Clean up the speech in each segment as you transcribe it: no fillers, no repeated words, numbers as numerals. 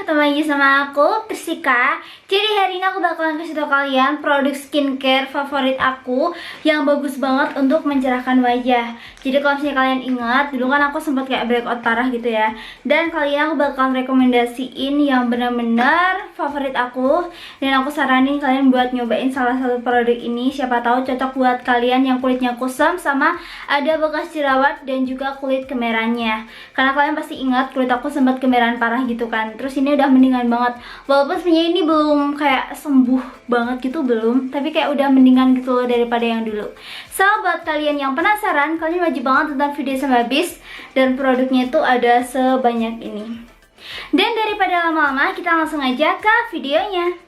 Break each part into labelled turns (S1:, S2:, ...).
S1: ketemu lagi sama aku, Priscika. Jadi hari ini aku bakalan kasih tau kalian produk skincare favorit aku yang bagus banget untuk mencerahkan wajah. Jadi kalau misalnya kalian ingat, dulu kan aku sempat kayak breakout parah gitu ya. Dan kali ini aku bakalan rekomendasiin yang benar-benar favorit aku. Dan aku saranin kalian buat nyobain salah satu produk ini. Siapa tahu cocok buat kalian yang kulitnya kusam sama ada bekas jerawat dan juga kulit kemerahannya. Karena kalian pasti ingat kulit aku sempat kemerahan parah gitu kan. Terus ini udah mendingan banget. Walaupun sebenarnya ini belum kayak sembuh banget gitu, belum, tapi kayak udah mendingan gitu loh daripada yang dulu. So buat kalian yang penasaran, kalian wajib banget tonton video sampai habis. Dan produknya itu ada sebanyak ini. Dan daripada lama-lama, kita langsung aja ke videonya.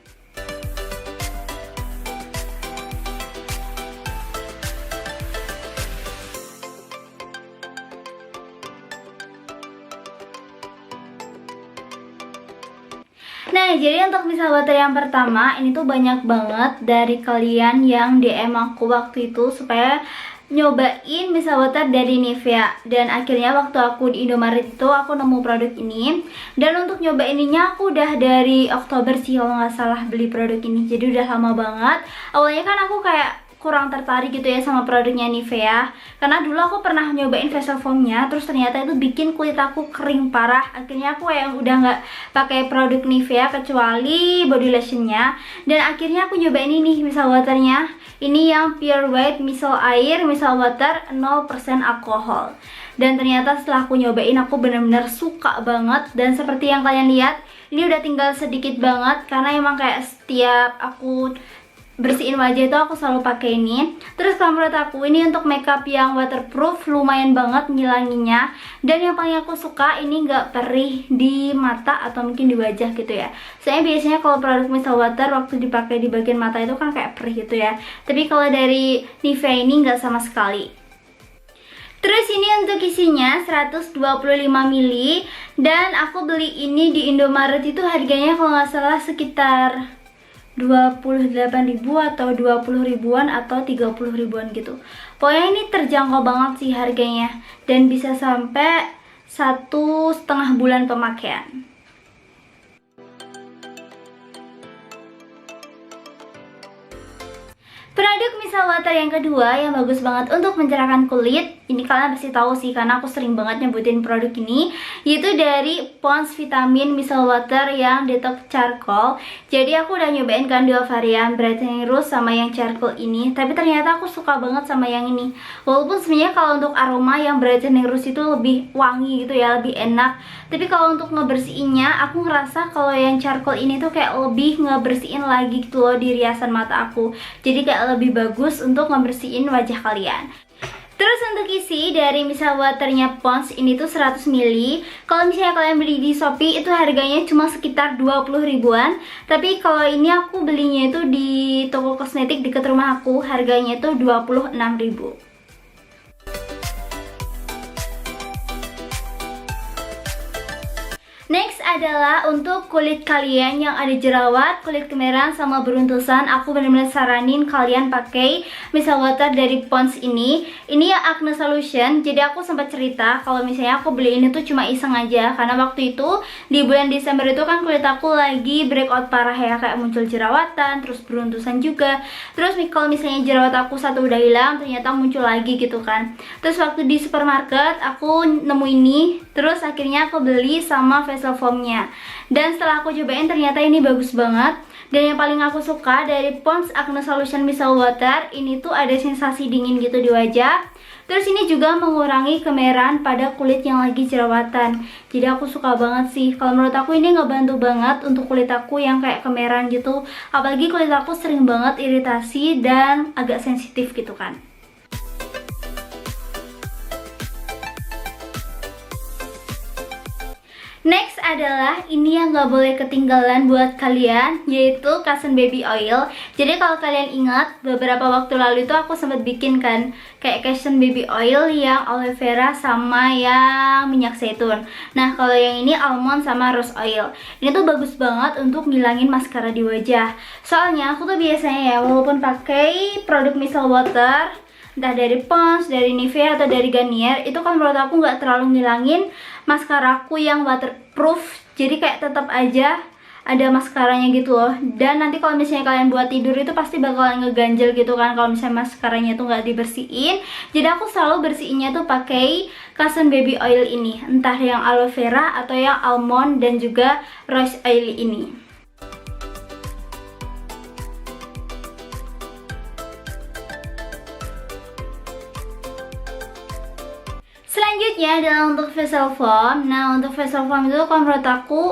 S1: Nah, jadi untuk misal water yang pertama, ini tuh banyak banget dari kalian yang DM aku waktu itu supaya nyobain misal water dari Nivea. Dan akhirnya waktu aku di Indomaret itu aku nemu produk ini. Dan untuk nyoba ininya aku udah dari Oktober sih kalau nggak salah beli produk ini. Jadi udah lama banget. Awalnya kan aku kayak kurang tertarik gitu ya sama produknya Nivea, karena dulu aku pernah nyobain facial foamnya, terus ternyata itu bikin kulit aku kering parah. Akhirnya aku yang udah nggak pakai produk Nivea kecuali body lotionnya. Dan akhirnya aku nyobain ini misal waternya, ini yang pure white misal air misal water 0% alkohol. Dan ternyata setelah aku nyobain, aku bener-bener suka banget. Dan seperti yang kalian lihat, ini udah tinggal sedikit banget, karena emang kayak setiap aku bersihin wajah itu aku selalu pakai ini. Terus kalau menurut aku ini untuk makeup yang waterproof, lumayan banget ngilanginnya. Dan yang paling aku suka, ini nggak perih di mata atau mungkin di wajah gitu ya. Soalnya biasanya kalau produk misal water waktu dipakai di bagian mata itu kan kayak perih gitu ya. Tapi kalau dari Nivea ini nggak sama sekali. Terus ini untuk isinya 125 ml. Dan aku beli ini di Indomaret itu harganya kalau nggak salah sekitar 28.000 atau 20 ribuan atau 30 ribuan gitu. Pokoknya ini terjangkau banget sih harganya. Dan bisa sampai 1,5 bulan pemakaian. Produk misal water yang kedua yang bagus banget untuk mencerahkan kulit, ini kalian pasti tahu sih karena aku sering banget nyebutin produk ini, yaitu dari Pond's Vitamin Misal Water yang Detox Charcoal. Jadi aku udah nyobain kan dua varian, Brightening Rose sama yang charcoal ini, tapi ternyata aku suka banget sama yang ini. Walaupun sebenarnya kalau untuk aroma yang Brightening Rose itu lebih wangi gitu ya, lebih enak. Tapi kalau untuk ngebersihinnya, aku ngerasa kalau yang charcoal ini tuh kayak lebih ngebersihin lagi gitu loh di riasan mata aku. Jadi kayak lebih bagus untuk ngebersihin wajah kalian. Terus untuk isi dari misal waternya Pond's ini tuh 100 ml. Kalau misalnya kalian beli di Shopee itu harganya cuma sekitar 20 ribuan. Tapi kalau ini aku belinya itu di toko kosmetik dekat rumah aku, harganya itu 26.000. Next adalah untuk kulit kalian yang ada jerawat, kulit kemerahan sama beruntusan. Aku benar-benar saranin kalian pakai misal water dari Pond's ini. Ini ya acne solution. Jadi aku sempat cerita kalau misalnya aku beli ini tuh cuma iseng aja, karena waktu itu di bulan Desember itu kan kulit aku lagi breakout parah ya, kayak muncul jerawatan, terus beruntusan juga. Terus kalau misalnya jerawat aku satu udah hilang, ternyata muncul lagi gitu kan. Terus waktu di supermarket aku nemu ini, terus akhirnya aku beli sama facial foamnya. Dan setelah aku cobain ternyata ini bagus banget. Dan yang paling aku suka dari Pond's Acne Solution Misal Water, ini tuh ada sensasi dingin gitu di wajah. Terus ini juga mengurangi kemerahan pada kulit yang lagi jerawatan. Jadi aku suka banget sih. Kalau menurut aku ini ngebantu banget untuk kulit aku yang kayak kemerahan gitu. Apalagi kulit aku sering banget iritasi dan agak sensitif gitu kan. Next adalah ini yang gak boleh ketinggalan buat kalian, yaitu Cushion Baby Oil. Jadi kalau kalian ingat, beberapa waktu lalu itu aku sempat bikin kan kayak Cushion Baby Oil yang aloe vera sama yang minyak zaitun. Nah kalau yang ini almond sama rose oil. Ini tuh bagus banget untuk ngilangin maskara di wajah. Soalnya aku tuh biasanya ya, walaupun pakai produk Misal Water, entah dari Pond's, dari Nivea, atau dari Garnier, itu kan menurut aku nggak terlalu ngilangin maskaraku yang waterproof. jadi kayak tetap aja ada maskaranya gitu loh. Dan nanti kalau misalnya kalian buat tidur itu pasti bakalan ngeganjel gitu kan kalau misalnya maskaranya tuh nggak dibersihin. Jadi aku selalu bersihinnya tuh pakai cushion baby oil ini, entah yang aloe vera atau yang almond dan juga rose oil ini. Selanjutnya adalah untuk facial foam. Nah, untuk facial foam itu kalau menurut aku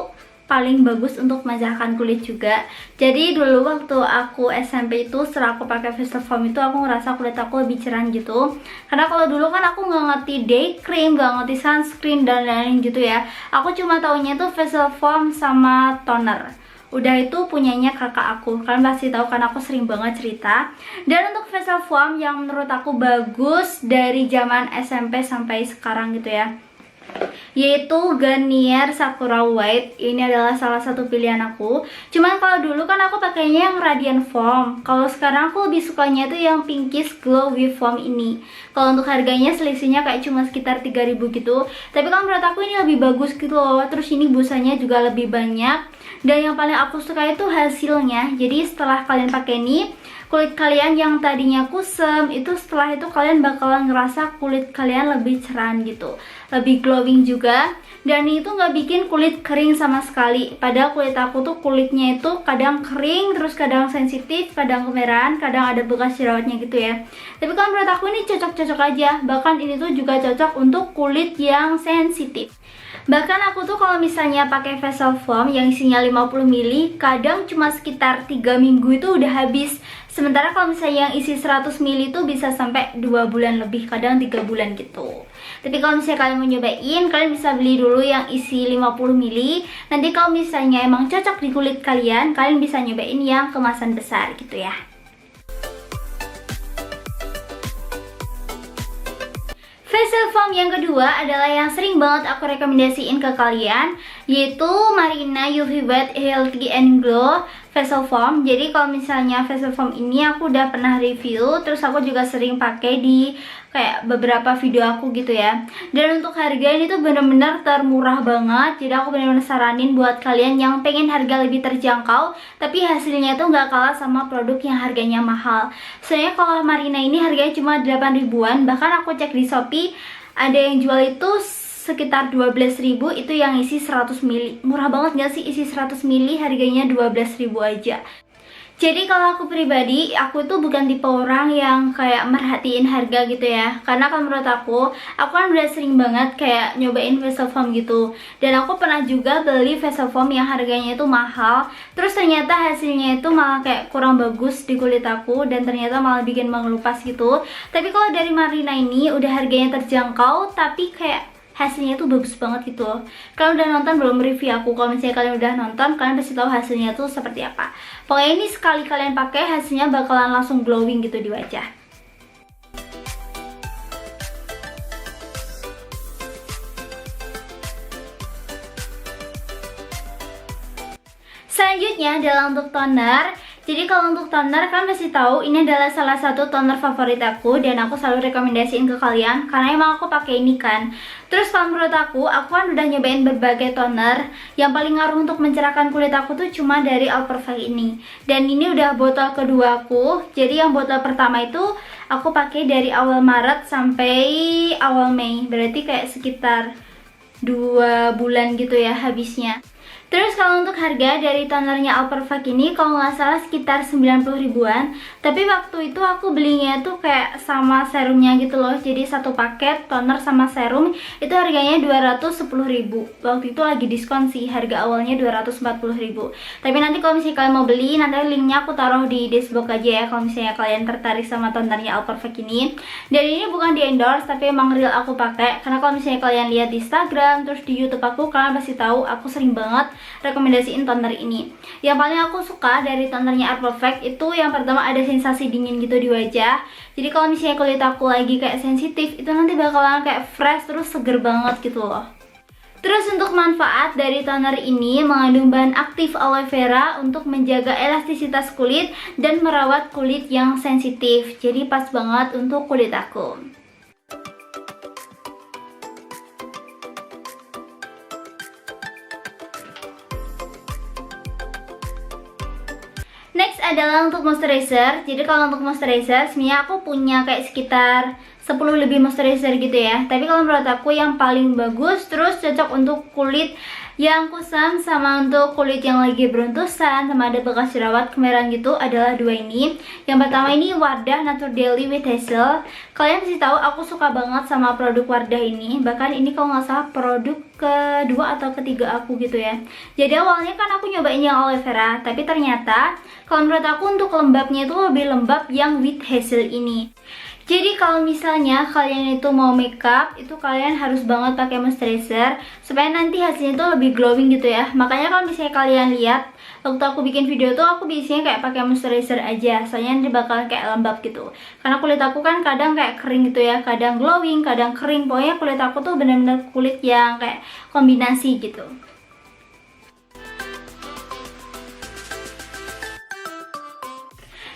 S1: paling bagus untuk memejahkan kulit juga. Jadi dulu waktu aku SMP itu setelah aku pakai facial foam itu aku ngerasa kulit aku lebih cerah gitu. Karena kalau dulu kan aku nggak ngerti day cream, nggak ngerti sunscreen dan lain-lain gitu ya. Aku cuma taunya itu facial foam sama toner. Udah itu punyanya kakak aku. Kalian pasti tahu kan aku sering banget cerita. Dan untuk facial foam yang menurut aku bagus dari zaman SMP sampai sekarang gitu ya, yaitu Garnier Sakura White. Ini adalah salah satu pilihan aku. Cuman kalau dulu kan aku pakainya yang Radiant Foam. Kalau sekarang aku lebih sukanya tuh yang Pinkish Glow with Foam ini. Kalau untuk harganya selisihnya kayak cuma sekitar 3.000 gitu. Tapi kalau menurut aku ini lebih bagus gitu loh. Terus ini busanya juga lebih banyak. Dan yang paling aku suka itu hasilnya. Jadi setelah kalian pakai ini, kulit kalian yang tadinya kusam itu setelah itu kalian bakalan ngerasa kulit kalian lebih cerah gitu, lebih glowing juga. Dan itu nggak bikin kulit kering sama sekali. Padahal kulit aku tuh kulitnya itu kadang kering, terus kadang sensitif, kadang kemerahan, kadang ada bekas jerawatnya gitu ya. Tapi kalau menurut aku ini cocok-cocok aja. Bahkan ini tuh juga cocok untuk kulit yang sensitif. Bahkan aku tuh kalau misalnya pakai facial foam yang isinya 50 ml, kadang cuma sekitar 3 minggu itu udah habis. Sementara kalau misalnya yang isi 100 ml itu bisa sampai 2 bulan lebih, kadang 3 bulan gitu. Tapi kalau misalnya kalian mau nyobain, kalian bisa beli dulu yang isi 50 ml. Nanti kalau misalnya emang cocok di kulit kalian, kalian bisa nyobain yang kemasan besar gitu ya. Facial foam yang kedua adalah yang sering banget aku rekomendasiin ke kalian, yaitu Marina UV White Healthy and Glow facial foam. Jadi kalau misalnya facial foam ini aku udah pernah review, terus aku juga sering pakai di kayak beberapa video aku gitu ya. Dan untuk harga ini tuh bener-bener termurah banget. Jadi aku bener-bener saranin buat kalian yang pengen harga lebih terjangkau tapi hasilnya tuh nggak kalah sama produk yang harganya mahal. Soalnya kalau Marina ini harganya cuma 8 ribuan. Bahkan aku cek di Shopee ada yang jual itu sekitar 12.000, itu yang isi 100 ml. Murah banget gak sih isi 100 ml harganya 12.000 aja. Jadi kalau aku pribadi, aku tuh bukan tipe orang yang kayak merhatiin harga gitu ya. Karena kalau menurut aku kan udah sering banget kayak nyobain facial foam gitu. Dan aku pernah juga beli facial foam yang harganya itu mahal, terus ternyata hasilnya itu malah kayak kurang bagus di kulit aku, dan ternyata malah bikin mengelupas gitu. Tapi kalau dari Marina ini udah harganya terjangkau, tapi kayak hasilnya tuh bagus banget gitu loh. Kalian udah nonton belum review aku? Kalau misalnya kalian udah nonton, kalian pasti tahu hasilnya tuh seperti apa. Pokoknya ini sekali kalian pakai, hasilnya bakalan langsung glowing gitu di wajah. Selanjutnya adalah untuk toner. Jadi kalau untuk toner, kalian pasti tahu ini adalah salah satu toner favorit aku dan aku selalu rekomendasiin ke kalian karena emang aku pakai ini kan. Terus kalau menurut aku kan udah nyobain berbagai toner. Yang paling ngaruh untuk mencerahkan kulit aku tuh cuma dari All Perfect ini. Dan ini udah botol kedua aku. Jadi yang botol pertama itu aku pakai dari awal Maret sampai awal Mei. Berarti kayak sekitar 2 bulan gitu ya habisnya. Terus kalau untuk harga dari tonernya All Perfect ini kalau nggak salah sekitar 90 ribuan. Tapi waktu itu aku belinya tuh kayak sama serumnya gitu loh. Jadi satu paket toner sama serum itu harganya 210 ribu. Waktu itu lagi diskon sih, harga awalnya 240 ribu. Tapi nanti kalau misalnya kalian mau beli, nanti linknya aku taruh di desktop aja ya kalau misalnya kalian tertarik sama tonernya All Perfect ini. Dan ini bukan di endorse tapi emang real aku pakai. Karena kalau misalnya kalian lihat di Instagram terus di YouTube aku, kalian pasti tahu aku sering banget rekomendasiin toner ini. Yang paling aku suka dari tonernya All Perfect itu yang pertama ada sensasi dingin gitu di wajah. Jadi kalau misalnya kulit aku lagi kayak sensitif, itu nanti bakalan kayak fresh terus seger banget gitu loh. Terus untuk manfaat dari toner ini mengandung bahan aktif aloe vera untuk menjaga elastisitas kulit dan merawat kulit yang sensitif. Jadi pas banget untuk kulit aku. Next adalah untuk moisturizer. Jadi kalau untuk moisturizer sebenarnya aku punya kayak sekitar 10 lebih moisturizer gitu ya. Tapi kalau menurut aku yang paling bagus terus cocok untuk kulit yang kusam sama untuk kulit yang lagi beruntusan sama ada bekas jerawat kemerahan gitu adalah dua ini. Yang pertama ini Wardah Nature Daily with Hazel. Kalian pasti tahu aku suka banget sama produk Wardah ini. Bahkan ini kalau nggak salah produk kedua atau ketiga aku gitu ya. Jadi awalnya kan aku nyobain yang aloe vera, tapi ternyata kalau menurut aku untuk lembabnya itu lebih lembab yang with hazel ini. Jadi kalau misalnya kalian itu mau makeup, itu kalian harus banget pakai moisturizer supaya nanti hasilnya itu lebih glowing gitu ya. Makanya kalau misalnya kalian lihat waktu aku bikin video tuh aku biasanya kayak pakai moisturizer aja, soalnya nanti bakalan kayak lembab gitu. Karena kulit aku kan kadang kayak kering gitu ya, kadang glowing, kadang kering. Pokoknya kulit aku tuh bener-bener kulit yang kayak kombinasi gitu.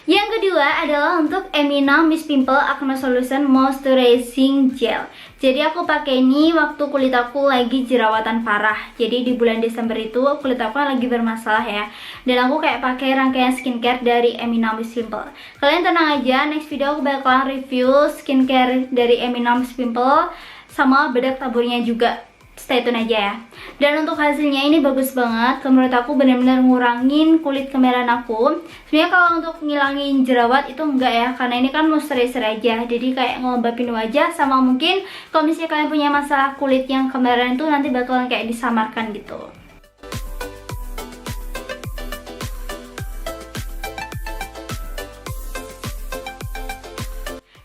S1: Yang kedua adalah untuk Emina Mist Pimple Acne Solution Moisturizing Gel. Jadi aku pakai ini waktu kulit aku lagi jerawatan parah. Jadi di bulan Desember itu kulit aku lagi bermasalah ya. Dan aku kayak pakai rangkaian skincare dari Emina Mist Pimple. Kalian tenang aja, next video aku bakalan review skincare dari Emina Mist Pimple sama bedak taburnya juga. Stay tune aja ya. Dan untuk hasilnya ini bagus banget. Menurut aku benar-benar ngurangin kulit kemerahan aku. Sebenarnya kalau untuk ngilangin jerawat itu enggak ya, karena ini kan moisturizer aja. Jadi kayak ngelembapin wajah, sama mungkin kalau misalnya kalian punya masalah kulit yang kemerahan itu nanti bakalan kayak disamarkan gitu.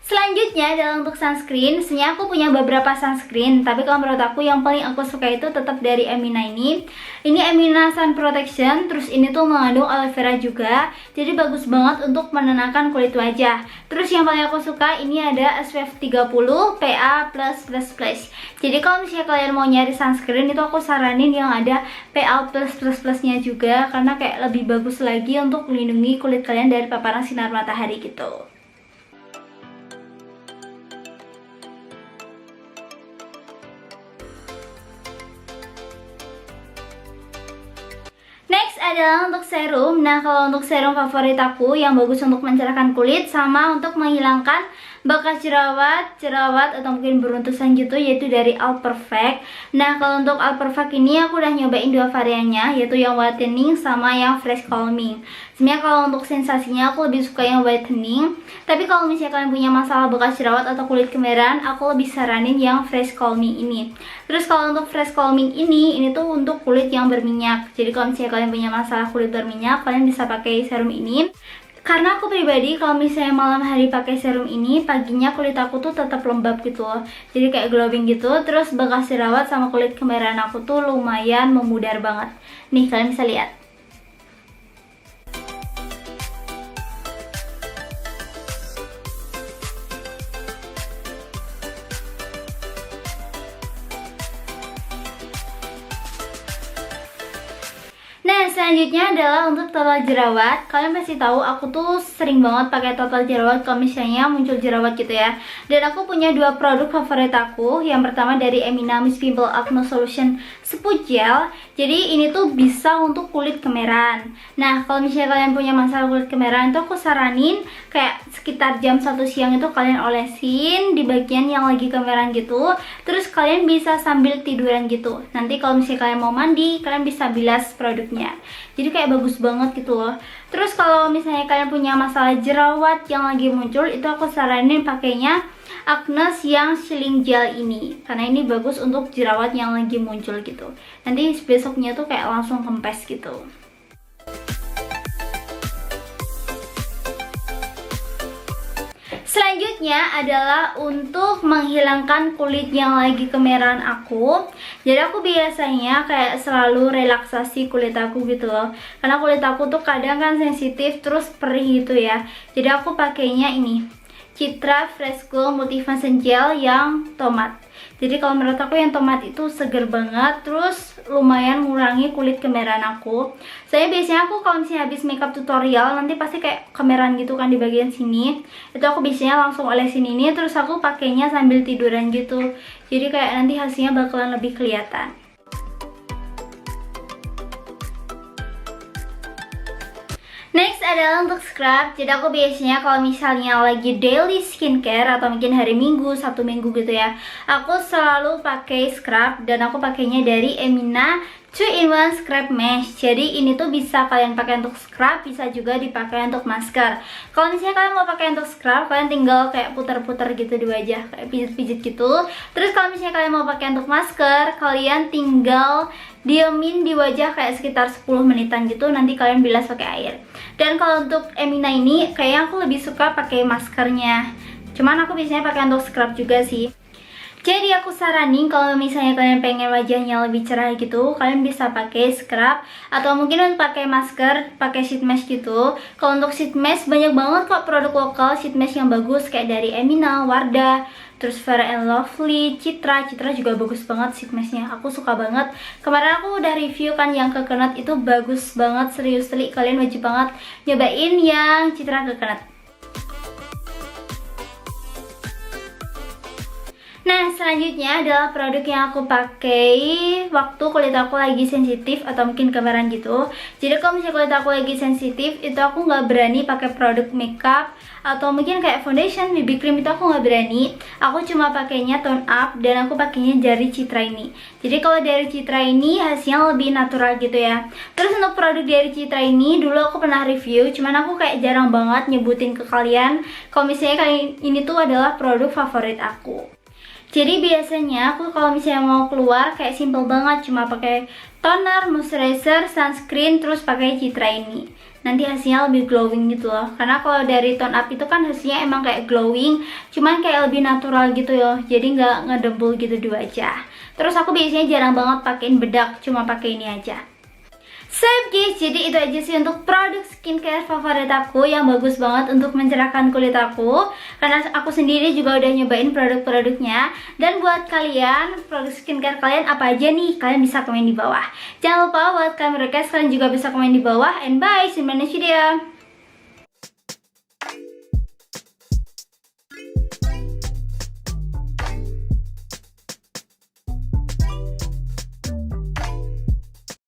S1: Selanjutnya adalah untuk sunscreen. Sebenarnya aku punya beberapa sunscreen, tapi kalau menurut aku yang paling aku suka itu tetap dari Emina ini. Ini Emina Sun Protection, terus ini tuh mengandung aloe vera juga. Jadi bagus banget untuk menenangkan kulit wajah. Terus yang paling aku suka ini ada SPF 30 PA+++. Jadi kalau misalnya kalian mau nyari sunscreen itu aku saranin yang ada PA+++ nya juga, karena kayak lebih bagus lagi untuk melindungi kulit kalian dari paparan sinar matahari gitu. Next adalah untuk serum. Nah, kalau untuk serum favorit aku yang bagus untuk mencerahkan kulit sama untuk menghilangkan bekas jerawat atau mungkin beruntusan gitu, yaitu dari All Perfect. Nah, kalau untuk All Perfect ini aku udah nyobain dua variannya, yaitu yang whitening sama yang fresh calming. Sebenarnya kalau untuk sensasinya aku lebih suka yang whitening, tapi kalau misalnya kalian punya masalah bekas jerawat atau kulit kemerahan, aku lebih saranin yang fresh calming ini. Terus kalau untuk fresh calming ini tuh untuk kulit yang berminyak. Jadi kalau misalnya kalian punya masalah kulit berminyak, kalian bisa pakai serum ini. Karena aku pribadi kalau misalnya malam hari pakai serum ini, paginya kulit aku tuh tetap lembab gitu loh. Jadi kayak glowing gitu. Terus bekas jerawat sama kulit kemerahan aku tuh lumayan memudar banget. Nih, kalian bisa lihat. Nah, selanjutnya adalah untuk total jerawat. Kalian pasti tahu aku tuh sering banget pakai total jerawat kalau misalnya muncul jerawat gitu ya. Dan aku punya dua produk favorit aku. Yang pertama dari Emina Mist Pimple Acne Solution Spoolie Gel. Jadi ini tuh bisa untuk kulit kemerahan. Nah, kalau misalnya kalian punya masalah kulit kemerahan tuh aku saranin kayak sekitar jam 1 siang itu kalian olesin di bagian yang lagi kemerahan gitu. Terus kalian bisa sambil tiduran gitu. Nanti kalau misalnya kalian mau mandi, kalian bisa bilas produknya. Jadi kayak bagus banget gitu loh. Terus kalau misalnya kalian punya masalah jerawat yang lagi muncul, itu aku saranin pakainya Agnes yang Shilling Gel ini, karena ini bagus untuk jerawat yang lagi muncul gitu. Nanti besoknya tuh kayak langsung kempes gitu. Selanjutnya adalah untuk menghilangkan kulit yang lagi kemerahan aku. Jadi aku biasanya kayak selalu relaksasi kulit aku gitu loh. Karena kulit aku tuh kadang kan sensitif terus perih gitu ya. Jadi aku pakainya ini, Citra Fresh Glow Multifunction Gel yang tomat. Jadi kalau menurut aku yang tomat itu seger banget, terus lumayan ngurangi kulit kemerahan aku. Saya biasanya aku kalau misalnya habis makeup tutorial nanti pasti kayak kemerahan gitu kan di bagian sini. Itu aku biasanya langsung olesin ini, terus aku pakainya sambil tiduran gitu. Jadi kayak nanti hasilnya bakalan lebih kelihatan. Next adalah untuk scrub. Jadi aku biasanya kalau misalnya lagi daily skincare atau mungkin hari Minggu, Sabtu Minggu gitu ya, aku selalu pakai scrub dan aku pakainya dari Emina 2-in-1 Scrub Mesh. Jadi ini tuh bisa kalian pakai untuk scrub, bisa juga dipakai untuk masker. Kalau misalnya kalian mau pakai untuk scrub, kalian tinggal kayak putar-putar gitu di wajah, kayak pijit-pijit gitu. Terus kalau misalnya kalian mau pakai untuk masker, kalian tinggal diemin di wajah kayak sekitar 10 menitan gitu, nanti kalian bilas pakai air. Dan kalau untuk Emina ini kayaknya aku lebih suka pakai maskernya, cuman aku biasanya pakai untuk scrub juga sih. Jadi aku saranin kalau misalnya kalian pengen wajahnya lebih cerah gitu, kalian bisa pakai scrub atau mungkin untuk pakai masker, pakai sheet mask gitu. Kalau untuk sheet mask banyak banget kok produk lokal sheet mask yang bagus kayak dari Emina, Wardah, terus Fair and Lovely, Citra juga bagus banget sheet masknya. Aku suka banget. Kemarin aku udah review kan yang coconut itu bagus banget, serius kalian wajib banget nyobain yang Citra coconut. Nah, selanjutnya adalah produk yang aku pakai waktu kulit aku lagi sensitif atau mungkin kemerahan gitu. Jadi kalau misalnya kulit aku lagi sensitif, itu aku nggak berani pakai produk makeup atau mungkin kayak foundation, BB cream itu aku nggak berani. Aku cuma pakainya tone up dan aku pakainya dari Citra ini. Jadi kalau dari Citra ini hasilnya lebih natural gitu ya. Terus untuk produk dari Citra ini dulu aku pernah review, cuman aku kayak jarang banget nyebutin ke kalian kalau misalnya kali ini tuh adalah produk favorit aku. Jadi biasanya aku kalau misalnya mau keluar kayak simple banget, cuma pakai toner, moisturizer, sunscreen, terus pakai Citra ini. Nanti hasilnya lebih glowing gitu loh. Karena kalau dari tone up itu kan hasilnya emang kayak glowing, cuman kayak lebih natural gitu loh. Jadi nggak ngedebul gitu di wajah. Terus aku biasanya jarang banget pakein bedak, cuma pakai ini aja. Sip guys, jadi itu aja sih untuk produk skincare favorit aku yang bagus banget untuk mencerahkan kulit aku. Karena aku sendiri juga udah nyobain produk-produknya. Dan buat kalian, produk skincare kalian apa aja nih? Kalian bisa komen di bawah. Jangan lupa buat kalian request, kalian juga bisa komen di bawah. And bye, see you in the next video.